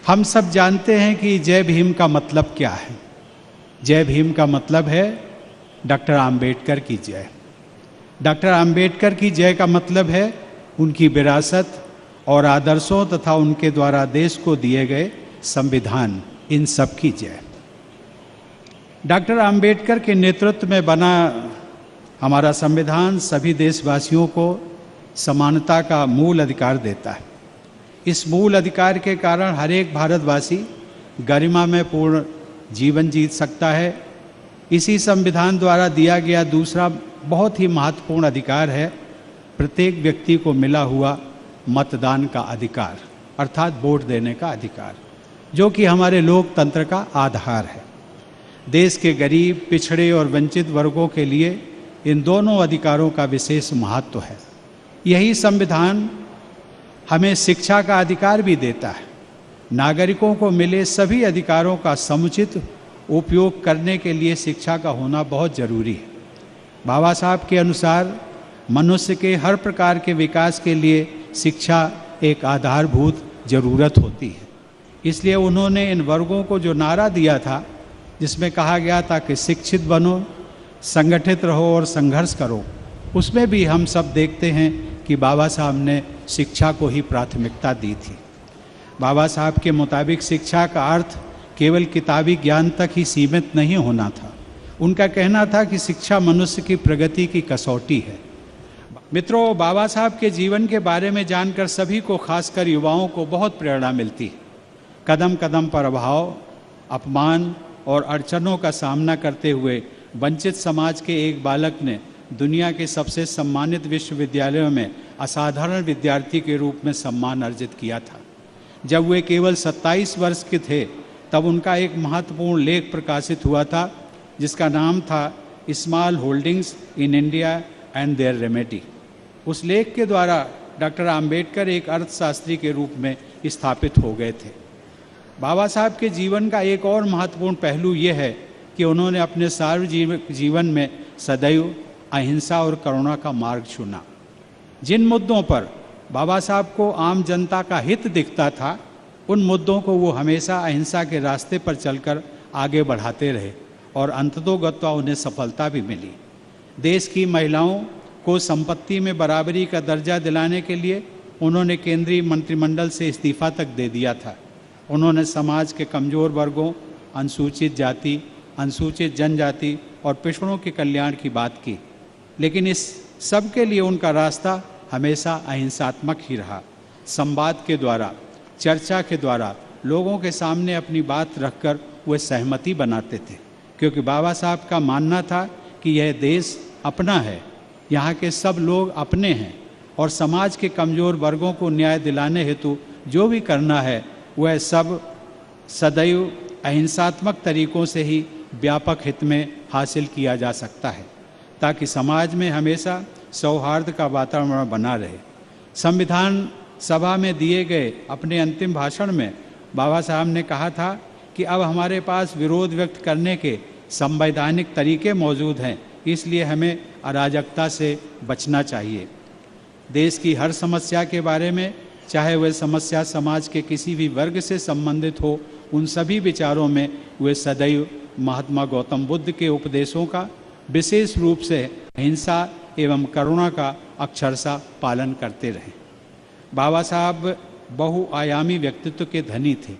हम सब जानते हैं कि जय भीम का मतलब क्या है। जय भीम का मतलब है डॉक्टर आम्बेडकर की जय। डॉक्टर आम्बेडकर की जय का मतलब है उनकी विरासत और आदर्शों तथा उनके द्वारा देश को दिए गए संविधान, इन सब की जय। डॉक्टर आम्बेडकर के नेतृत्व में बना हमारा संविधान सभी देशवासियों को समानता का मूल अधिकार देता है। इस मूल अधिकार के कारण हर एक भारतवासी गरिमा में पूर्ण जीवन जी सकता है। इसी संविधान द्वारा दिया गया दूसरा बहुत ही महत्वपूर्ण अधिकार है प्रत्येक व्यक्ति को मिला हुआ मतदान का अधिकार, अर्थात वोट देने का अधिकार, जो कि हमारे लोकतंत्र का आधार है। देश के गरीब, पिछड़े और वंचित वर्गों के लिए इन दोनों अधिकारों का विशेष महत्व है। यही संविधान हमें शिक्षा का अधिकार भी देता है। नागरिकों को मिले सभी अधिकारों का समुचित उपयोग करने के लिए शिक्षा का होना बहुत जरूरी है। बाबा साहब के अनुसार मनुष्य के हर प्रकार के विकास के लिए शिक्षा एक आधारभूत जरूरत होती है। इसलिए उन्होंने इन वर्गों को जो नारा दिया था, जिसमें कहा गया था कि शिक्षित बनो, संगठित रहो और संघर्ष करो, उसमें भी हम सब देखते हैं कि बाबा साहब ने शिक्षा को ही प्राथमिकता दी थी। बाबा साहब के मुताबिक शिक्षा का अर्थ केवल किताबी ज्ञान तक ही सीमित नहीं होना था। उनका कहना था कि शिक्षा मनुष्य की प्रगति की कसौटी है। मित्रों, बाबा साहब के जीवन के बारे में जानकर सभी को, खासकर युवाओं को, बहुत प्रेरणा मिलती है। कदम कदम पर अभाव, अपमान और अड़चनों का सामना करते हुए वंचित समाज के एक बालक ने दुनिया के सबसे सम्मानित विश्वविद्यालयों में असाधारण विद्यार्थी के रूप में सम्मान अर्जित किया था। जब वे केवल 27 वर्ष के थे तब उनका एक महत्वपूर्ण लेख प्रकाशित हुआ था, जिसका नाम था small holdings in India and their remedy. उस लेख के द्वारा डॉक्टर आम्बेडकर एक अर्थशास्त्री के रूप में स्थापित हो गए थे। बाबा साहब के जीवन का एक और महत्वपूर्ण पहलू ये है कि उन्होंने अपने सार्वजनिक जीवन में सदैव अहिंसा और करुणा का मार्ग चुना। जिन मुद्दों पर बाबा साहब को आम जनता का हित दिखता था, उन मुद्दों को वो हमेशा अहिंसा के रास्ते पर चलकर आगे बढ़ाते रहे और अंततोगत्वा उन्हें सफलता भी मिली। देश की महिलाओं को संपत्ति में बराबरी का दर्जा दिलाने के लिए उन्होंने केंद्रीय मंत्रिमंडल से इस्तीफा तक दे दिया था। उन्होंने समाज के कमज़ोर वर्गों, अनुसूचित जाति, अनुसूचित जनजाति और पिछड़ों के कल्याण की बात की, लेकिन इस सब के लिए उनका रास्ता हमेशा अहिंसात्मक ही रहा। संवाद के द्वारा, चर्चा के द्वारा लोगों के सामने अपनी बात रखकर वे सहमति बनाते थे, क्योंकि बाबा साहब का मानना था कि यह देश अपना है, यहाँ के सब लोग अपने हैं और समाज के कमज़ोर वर्गों को न्याय दिलाने हेतु जो भी करना है वह सब सदैव अहिंसात्मक तरीकों से ही व्यापक हित में हासिल किया जा सकता है, ताकि समाज में हमेशा सौहार्द का वातावरण बना रहे। संविधान सभा में दिए गए अपने अंतिम भाषण में बाबा साहब ने कहा था कि अब हमारे पास विरोध व्यक्त करने के संवैधानिक तरीके मौजूद हैं, इसलिए हमें अराजकता से बचना चाहिए। देश की हर समस्या के बारे में, चाहे वह समस्या समाज के किसी भी वर्ग से संबंधित हो, उन सभी विचारों में वे सदैव महात्मा गौतम बुद्ध के उपदेशों का, विशेष रूप से अहिंसा एवं करुणा का अक्षरशः पालन करते रहे। बाबा साहब बहुआयामी व्यक्तित्व के धनी थे।